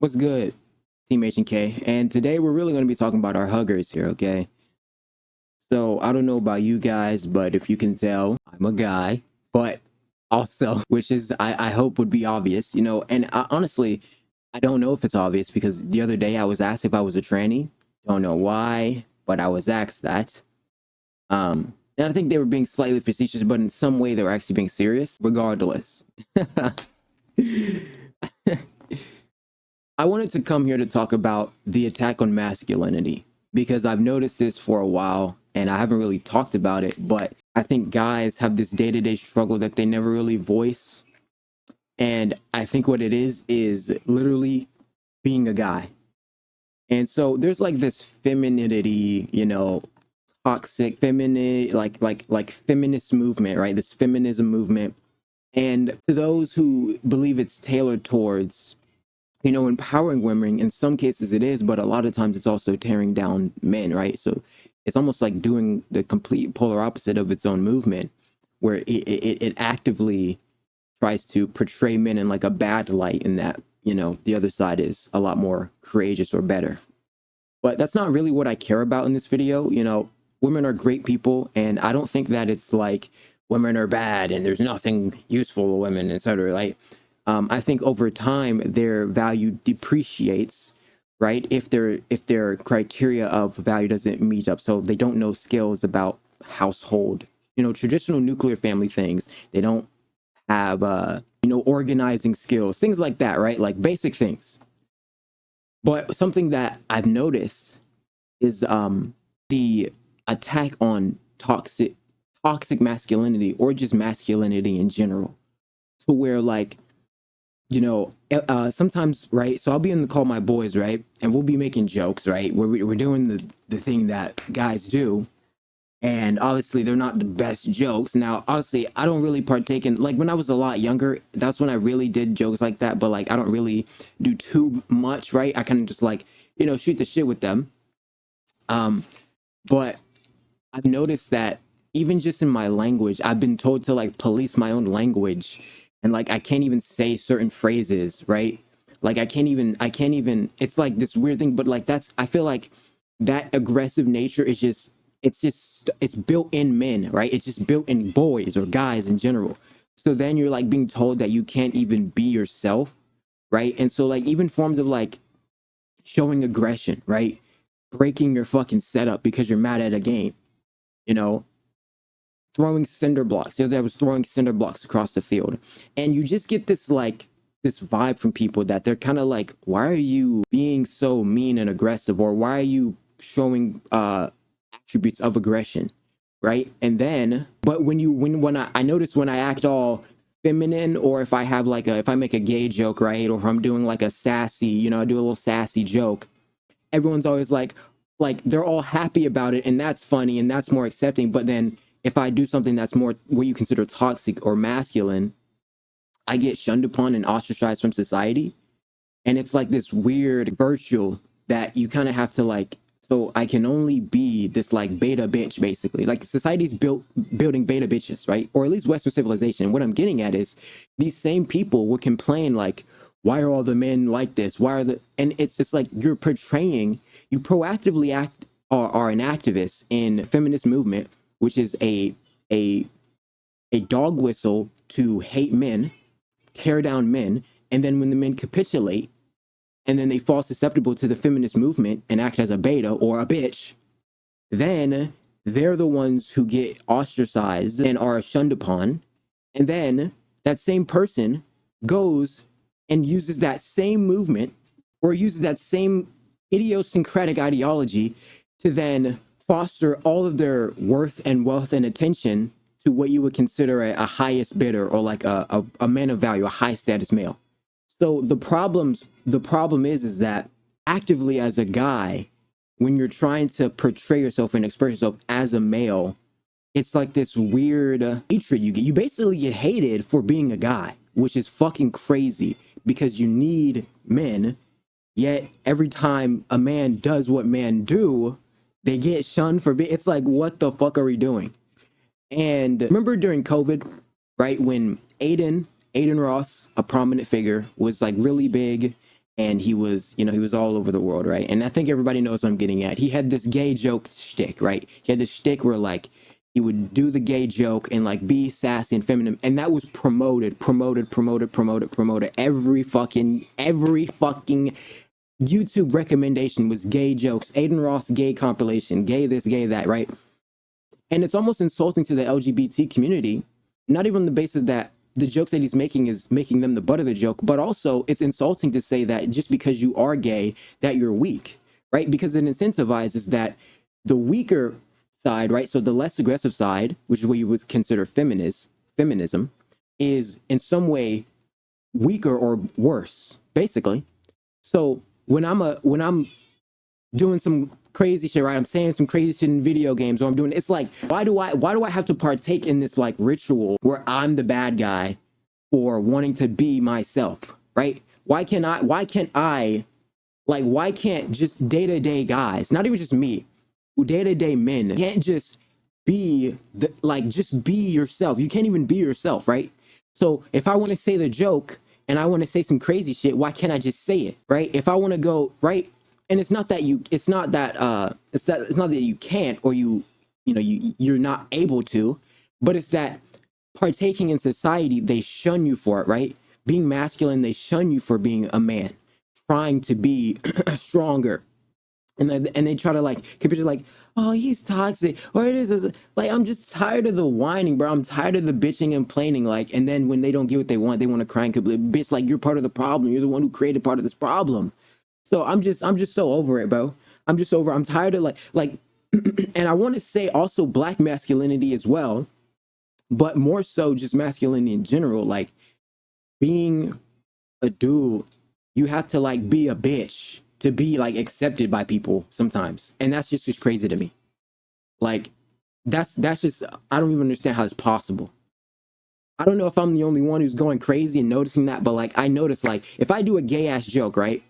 What's good, Team H and K? And today we're really going to be talking about our huggers here, okay? So I don't know about you guys, but if you can tell, I'm a guy, but also, which is I hope would be obvious, And honestly, I don't know if it's obvious because the other day I was asked if I was a tranny. Don't know why, but I was asked that. And I think they were being slightly facetious, but in some way they were actually being serious. Regardless. I wanted to come here to talk about the attack on masculinity because I've noticed this for a while and I haven't really talked about it, but I think guys have this day-to-day struggle that they never really voice. And I think what it is literally being a guy. And so there's like this femininity, toxic feminine, like feminist movement, right? This feminism movement. And to those who believe it's tailored towards empowering women, in some cases it is, but a lot of times it's also tearing down men, right? So it's almost like doing the complete polar opposite of its own movement, where it actively tries to portray men in like a bad light, in that, the other side is a lot more courageous or better. But that's not really what I care about in this video. Women are great people, and I don't think that it's like women are bad and there's nothing useful to women, etc. Like, I think over time their value depreciates, right? If their criteria of value doesn't meet up, so they don't know skills about household, traditional nuclear family things. They don't have organizing skills, things like that, right? Like basic things. But something that I've noticed is the attack on toxic masculinity, or just masculinity in general, to where like, sometimes, right? So I'll be in the call my boys, right? And we'll be making jokes, right? We're doing the thing that guys do. And obviously they're not the best jokes. Now, honestly, I don't really partake in, like when I was a lot younger, that's when I really did jokes like that. But like, I don't really do too much, right? I kind of just like, shoot the shit with them. But I've noticed that even just in my language, I've been told to like police my own language, and like I can't even say certain phrases, right? Like I can't even it's like this weird thing, but like I feel like that aggressive nature is it's built in men, right? It's just built in boys or guys in general. So then you're like being told that you can't even be yourself, right? And so like even forms of like showing aggression, right? Breaking your fucking setup because you're mad at a game, throwing cinder blocks. The other day I was throwing cinder blocks across the field. And you just get this vibe from people that they're kind of like, why are you being so mean and aggressive? Or why are you showing attributes of aggression? Right. And then, but when I notice when I act all feminine, or if I have if I make a gay joke, right? Or if I'm doing like a sassy, I do a little sassy joke, everyone's always like they're all happy about it, and that's funny and that's more accepting. But then if I do something that's more what you consider toxic or masculine, I get shunned upon and ostracized from society. And it's like this weird virtue that you kind of have to like, so I can only be this like beta bitch, basically. Like society's building beta bitches, right? Or at least Western civilization. What I'm getting at is these same people would complain like, why are all the men like this? And it's like you proactively are an activist in feminist movement, which is a dog whistle to hate men, tear down men, and then when the men capitulate and then they fall susceptible to the feminist movement and act as a beta or a bitch, then they're the ones who get ostracized and are shunned upon. And then that same person goes and uses that same movement or uses that same idiosyncratic ideology to then foster all of their worth and wealth and attention to what you would consider a highest bidder, or like a man of value, a high status male. So the problem is that actively as a guy, when you're trying to portray yourself and express yourself as a male, it's like this weird hatred you get. You basically get hated for being a guy, which is fucking crazy because you need men. Yet every time a man does what men do, they get shunned for being. It's like, what the fuck are we doing? And remember during COVID, right, when Aiden Ross, a prominent figure, was like really big, and he was, you know, he was all over the world, right? And I think everybody knows what I'm getting at. He had this gay joke shtick, right? He had this shtick where like he would do the gay joke and like be sassy and feminine, and that was promoted every fucking YouTube recommendation was gay jokes, Aiden Ross gay compilation, gay this, gay that, right? And it's almost insulting to the LGBT community, not even on the basis that the jokes that he's making is making them the butt of the joke, but also it's insulting to say that just because you are gay, that you're weak, right? Because it incentivizes that the weaker side, right? So the less aggressive side, which is what you would consider feminism, is in some way weaker or worse, basically. So when I'm doing some crazy shit, right? I'm saying some crazy shit in video games, or I'm doing, it's like, why do I have to partake in this like ritual where I'm the bad guy for wanting to be myself, right? Why can't just day-to-day guys, not even just me, day-to-day men can't just be just be yourself. You can't even be yourself, right? So if I want to say the joke and I want to say some crazy shit, why can't I just say it, right? If I want to go, right? And it's not that you can't, or you're not able to, but it's that partaking in society, they shun you for it, right? Being masculine, they shun you for being a man, trying to be stronger. And they try to like capture like, oh, he's toxic, or it is like, I'm just tired of the whining, bro. I'm tired of the bitching and complaining, like, and then when they don't get what they want to cry and complain. Bitch, like, you're part of the problem. You're the one who created part of this problem. So I'm just so over it, bro. I'm tired of like and I want to say also black masculinity as well, but more so just masculinity in general. Like, being a dude, you have to like be a bitch to be like accepted by people sometimes. And that's just crazy to me. Like, that's just, I don't even understand how it's possible. I don't know if I'm the only one who's going crazy and noticing that, but like, I notice, like, if I do a gay ass joke, right,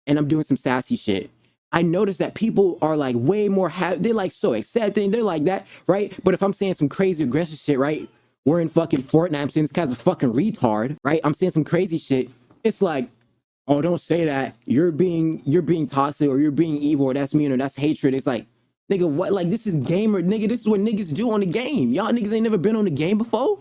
and I'm doing some sassy shit, I notice that people are like way more they're like so accepting, they're like that, right? But if I'm saying some crazy aggressive shit, right, we're in fucking Fortnite, I'm saying this guy's a fucking retard, right, I'm saying some crazy shit, it's like, oh, don't say that, you're being toxic, or you're being evil, or that's mean, or that's hatred. It's like, nigga, what? Like, this is gamer, nigga, this is what niggas do on the game. Y'all niggas ain't never been on the game before?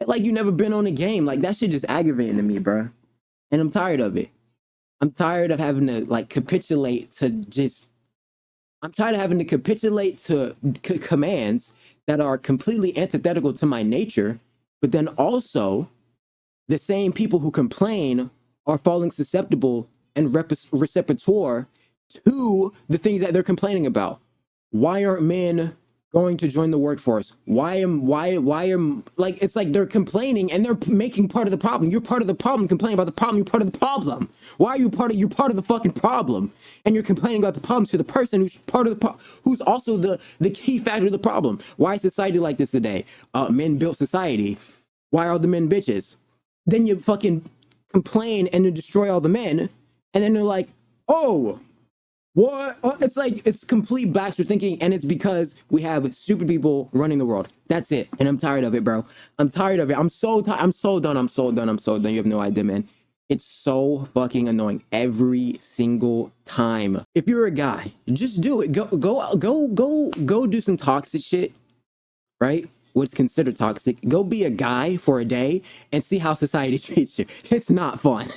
Like, you never been on the game. Like, that shit just aggravating to me, bro. And I'm tired of it. I'm tired of having to like capitulate to commands that are completely antithetical to my nature, but then also the same people who complain are falling susceptible and receptor to the things that they're complaining about. Why aren't men going to join the workforce? Why am like, it's like they're complaining and they're making part of the problem. You're part of the problem, complaining about the problem. You're part of the problem. Why are you you're part of the fucking problem, and you're complaining about the problem to the person who's part of the who's also the key factor of the problem. Why is society like this today? Men built society. Why are the men bitches? Then you fucking complain and you destroy all the men, and then they're like, oh, what? It's like, it's complete backward thinking, and it's because we have stupid people running the world. That's it. And I'm tired of it, bro. I'm tired of it. I'm so tired. I'm so done. You have no idea, man. It's so fucking annoying every single time. If you're a guy, just do it. Go do some toxic shit, right? What's considered toxic. Go be a guy for a day and see how society treats you. It's not fun.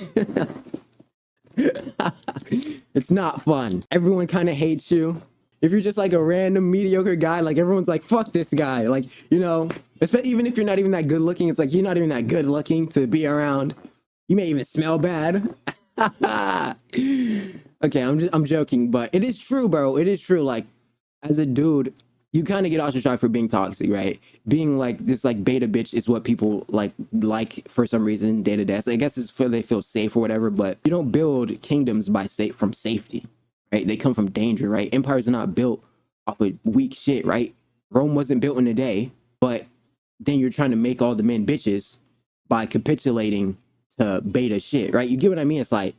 It's not fun. Everyone kind of hates you. If you're just like a random mediocre guy, like, everyone's like, fuck this guy. Like, you know, even if you're not even that good looking, it's like, you're not even that good looking to be around. You may even smell bad. Okay, I'm joking, but it is true, bro. It is true. Like, as a dude, you kind of get ostracized for being toxic, right? Being like this like beta bitch is what people like for some reason day to day. So I guess it's they feel safe or whatever, but you don't build kingdoms from safety, right? They come from danger, right? Empires are not built off of weak shit, right? Rome wasn't built in a day, but then you're trying to make all the men bitches by capitulating to beta shit, right? You get what I mean? It's like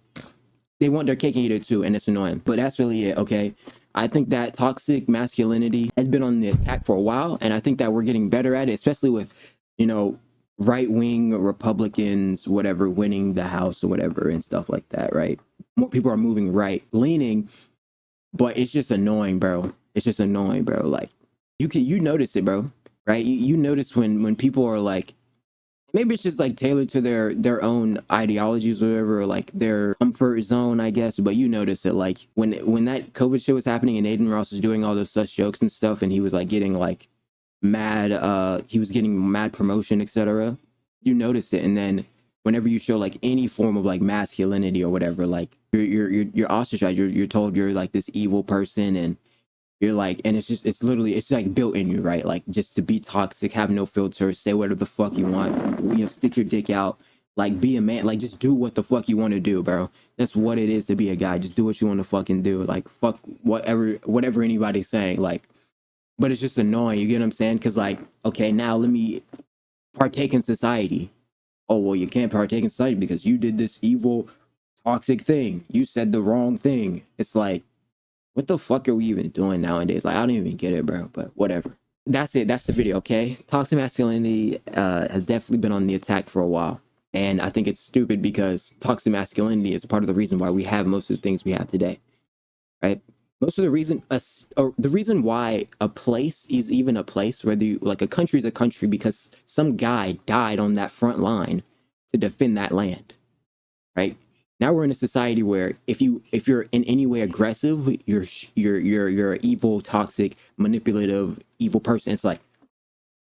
they want their cake and eat it too, and it's annoying. But that's really it, okay? I think that toxic masculinity has been on the attack for a while, and I think that we're getting better at it, especially with, you know, right-wing Republicans, whatever, winning the House or whatever and stuff like that, right? More people are moving right leaning, but it's just annoying, bro. It's just annoying, bro. Like you notice it, bro, right? You notice when people are like, maybe it's just like tailored to their own ideologies or whatever, or like their comfort zone, I guess. But you notice it, like when that COVID shit was happening and Aiden Ross was doing all those such jokes and stuff, and he was like getting like mad, he was getting mad promotion, etc. You notice it, and then whenever you show like any form of like masculinity or whatever, like you're ostracized. You're told you're like this evil person, and you're like, and it's just, it's literally, it's like built in you, right? Like just to be toxic, have no filter, say whatever the fuck you want, you know, stick your dick out, like be a man, like just do what the fuck you want to do, bro. That's what it is to be a guy. Just do what you want to fucking do. Like fuck whatever anybody's saying. Like, but it's just annoying. You get what I'm saying? Because like, okay, now let me partake in society. Oh well, you can't partake in society because you did this evil, toxic thing. You said the wrong thing. It's like, what the fuck are we even doing nowadays? Like, I don't even get it, bro, but whatever. That's it. That's the video, okay? Toxic masculinity has definitely been on the attack for a while. And I think it's stupid because toxic masculinity is part of the reason why we have most of the things we have today, right? Most of the reason, or the reason why a place is even a place, whether you, like a country is a country, because some guy died on that front line to defend that land, right? Now we're in a society where if you're in any way aggressive, you're an evil, toxic, manipulative, evil person. It's like,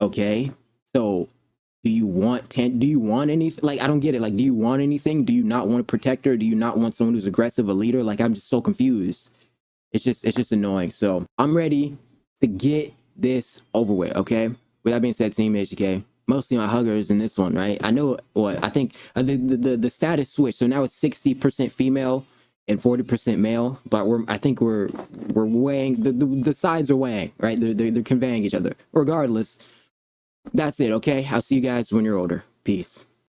okay, so do you want anything? Like, I don't get it. Like, do you want anything? Do you not want a protector? Do you not want someone who's aggressive, a leader? Like, I'm just so confused. It's just annoying. So I'm ready to get this over with. Okay. With that being said, Team HK, mostly my huggers in this one, right? I know what I think. The status switched, so now it's 60% female and 40% male. But I think we're weighing the sides are weighing, right? They're conveying each other. Regardless, that's it. Okay. I'll see you guys when you're older. Peace.